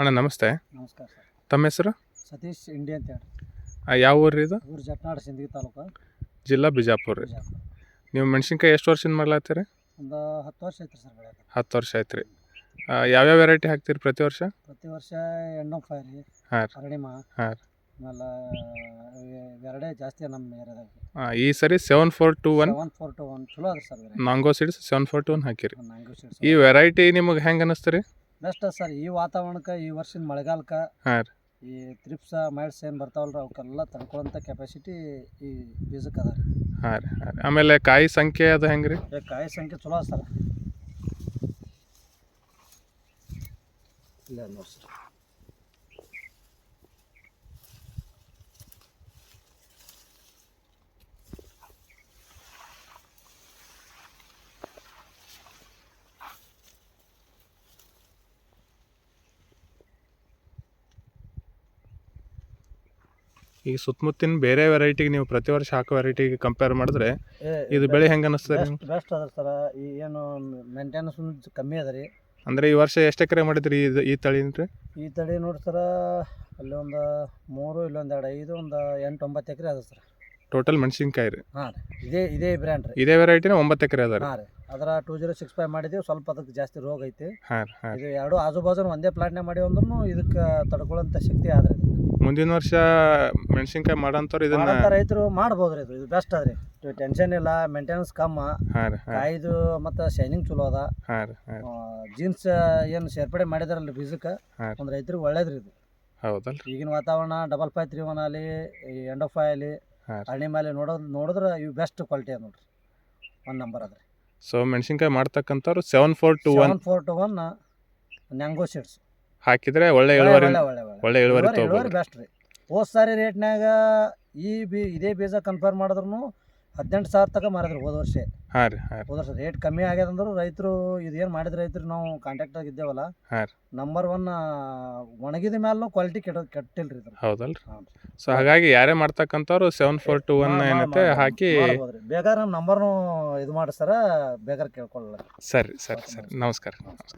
ಅಣ್ಣ ನಮಸ್ತೆ. ನಮಸ್ಕಾರ ಸರ್. ತಮ್ಮ ಹೆಸರು? ಸತೀಶ್ ಇಂಡಿ ಅಂತ ಹೇಳಿ. ಯಾವ ಊರು ಇದು? ಊರು ಜಟ್ನಾಡ್ ಸಿಂದಗಿ ತಾಲೂಕು, ಜಿಲ್ಲಾ ಬಿಜಾಪುರ ರೀ. ಬಿಜಾಪುರ. ನೀವು ಮೆಣಸಿನ್ಕಾಯಿ ಎಷ್ಟು ವರ್ಷದಿಂದ ಮಾಡ್ಲಾತ್ತೀರಿ? ಒಂದು 10 ವರ್ಷ ಐತ್ರಿ ಸರ್ ಬೆಳೆಯೋದು. 10 ವರ್ಷ ಆಯ್ತು ರೀ. ಯಾವ್ಯಾವ ವೆರೈಟಿ ಹಾಕ್ತೀರಿ ಪ್ರತಿ ವರ್ಷ? ಪ್ರತಿ ವರ್ಷ ಎಂಡಮ್ ಫೈರ್ ರೀ, ಹಾಂ ಅರಣಿಮ, ಹಾಂ ರೀ. ಆಮೇಲೆ ಎರಡೇ ಜಾಸ್ತಿ ನಮ್ಮ ಏರಿಯಾದಾಗ. ಈ ಸರಿ 7421 7421 ಚಲೋ ಅದ ಸರ್. ಮ್ಯಾಂಗೋ ಸೀಡ್ಸ್ 7421 ಹಾಕಿರಿ. ಮ್ಯಾಂಗೋ ಸೀಡ್ಸ್ ಈ ವೆರೈಟಿ ನಿಮಗೆ ಹೆಂಗೆ ಅನ್ನಿಸ್ತು ರೀ? ಬೆಸ್ಟ್ ಅದ ಸರ್. ಈ ವಾತಾವರಣಕ್ಕೆ, ಈ ವರ್ಷದ ಮಳೆಗಾಲಕ್ಕೆ, ಹಾಂ ರೀ. ಈ ತ್ರಿಪ್ಸ ಮೈಟ್ಸ್ ಏನು ಬರ್ತಾವಲ್ರಿ ಅವಕ್ಕೆಲ್ಲ ತಡ್ಕೊಳ್ಳೋಂಥ ಕೆಪಾಸಿಟಿ ಈ ಬೀಜಕ್ಕೆ ಅದ ರೀ. ಹಾಂ ರೀ ಹಾಂ ರೀ. ಆಮೇಲೆ ಕಾಯಿ ಸಂಖ್ಯೆ ಅದು ಹೆಂಗೆ ರೀ? ಕಾಯಿ ಸಂಖ್ಯೆ ಚಲೋ ಅದ ಸರ್. ಇಲ್ಲ ನೋಡಿ ಸರ್. ಈಗ ಸುತ್ತಮುತ್ತಿನ ಬೇರೆ ವೆರೈಟಿಗೆ ನೀವು ಪ್ರತಿ ವರ್ಷ ಹಾಕೋ ವೆರೈಟಿಗೆ ಕಂಪೇರ್ ಮಾಡಿದ್ರೆ ಇದು ಬೆಳೆ ಹೆಂಗೆ ಅನ್ನಿಸ್ತದೆ ನಿಮ್ಗೆ? ಬೆಸ್ಟ್ ಅದ ಸರ್. ಈ ಏನು ಮೇಂಟೆನೆನ್ಸ್ ಕಮ್ಮಿ ಅದ ರೀ. ಅಂದರೆ ಈ ವರ್ಷ ಎಷ್ಟು ಎಕರೆ ಮಾಡಿದ್ರಿ ಈ ತಳಿನ ರೀ? ಈ ತಳಿ ನೋಡಿ ಸರ, ಅಲ್ಲಿ ಒಂದು 3, ಇಲ್ಲೊಂದು 2, 5, ಒಂದು 8-9 ಎಕರೆ ಅದ ಸರ್. ಟೋಟಲ್ ಮೆಣಸಿನ್ಕಾಯಿ ರೀ? ಹಾಂ ರೀ. ಇದೇ ಬ್ರ್ಯಾಂಡ್ ರೀ. ಇದೇ ವೆರೈಟಿನ 9 ಎಕರೆ ಅದ ರೀ? ಹಾಂ ರೀ. ಅದರ 2065 ಮಾಡಿದ್ದೀವಿ. ಸ್ವಲ್ಪ ಅದಕ್ಕೆ ಜಾಸ್ತಿ ರೋಗ ಐತಿ. ಹಾಂ ಹಾಂ. ಇದು ಎರಡು ಆಜು ಬಾಜುನ ಒಂದೇ ಪ್ಲಾಟ್ನಾಗ ಮಾಡಿವಿ ಅಂದ್ರೂ ಇದಕ್ಕೆ ತಡ್ಕೊಳ್ಳೋಂಥ ಶಕ್ತಿ ಆದ್ರೆ ಮುಂದಿನ ವರ್ಷ ಮೆಣಸಿನ್ಕಾಯಿ ಮಾಡೋಂಥವ್ರು ಇದನ್ನ ರೈತರು ಮಾಡ್ಬೋದು ರೀ. ಇದು ಬೆಸ್ಟ್ ಅದ ರೀ. ಟೆನ್ಷನ್ ಇಲ್ಲ, ಮೇಂಟೆನೆನ್ಸ್ ಕಮ್ಮ, ಹಾಂ ರೀ ಹಾಂ ಕಾಯ್ದು ಮತ್ತು ಶೈನಿಂಗ್ ಚಲೋ ಅದ. ಹಾಂ ರೀ ಹಾಂ. ಜೀನ್ಸ್ ಏನು ಸೇರ್ಪಡೆ ಮಾಡಿದಾರಲ್ಲ ಬೀಜಕ್ಕೆ, ಒಂದು ರೈತರಿಗೆ ಒಳ್ಳೇದು ರೀ ಇದು. ಹೌದಲ್ಲ. ಈಗಿನ ವಾತಾವರಣ 5531 ಆಗಲಿ, ಈ ಎಂಡೋಫೈ ಆಗಲಿ, ಅರಣಿಮಾಲಿ ನೋಡಿದ್ರೆ ಇವು ಬೆಸ್ಟ್ ಕ್ವಾಲಿಟಿ ಅದ ನೋಡ್ರಿ. 1 ನಂಬರ್ ಅದ ರೀ. ಸೊ ಮೆಣಸಿನ್ಕಾಯಿ ಮಾಡ್ತಕ್ಕಂಥವ್ರು 7421 ಮ್ಯಾಂಗೋ ಸೀಡ್ಸ್ ಹಾಕಿದ್ರೆ ಒಳ್ಳೆ ಇಳುವರಿ ಇಳುವರಿ ಬೆಸ್ಟ್ ರೀ. ಹೋದ ಸಾರಿ ರೇಟ್ನಾಗ ಇದೇ ಬೀಜ ಕಂಪೇರ್ ಮಾಡಿದ್ರು 18,000 ತನಕ ಮಾರಿದ್ರು ಹೋದ ವರ್ಷ. ಹಾಂ ರೀ ಹಾಂ. ಹೋದ ವರ್ಷ ರೇಟ್ ಕಮ್ಮಿ ಆಗ್ಯದಂದ್ರೆ ರೈತರು ಇದೇನು ಮಾಡಿದ ರೈತರು ನಾವು ಕಾಂಟ್ಯಾಕ್ಟಾಗಿ ಇದ್ದೇವಲ್ಲ, ಹಾಂ ನಂಬರ್ 1 ಒಣಗಿದ ಮ್ಯಾಲೂ ಕ್ವಾಲಿಟಿ ಕೆಟ್ಟಿಲ್ಲ ರೀ. ಹೌದಲ್ರಿ. ಸೊ ಹಾಗಾಗಿ ಯಾರೇ ಮಾಡ್ತಕ್ಕಂಥವ್ರು 7421 ಏನೈತೆ ಹಾಕಿ ಬೇಕಾದ್ರೆ ನಮ್ಮ ನಂಬರ್ನು ಇದು ಮಾಡಿಸ್ತಾರ, ಬೇಕಾದ್ರೆ ಕೇಳ್ಕೊಳ್ಳಲ್ಲ. ಸರಿ ಸರಿ ಸರಿ. ನಮಸ್ಕಾರ.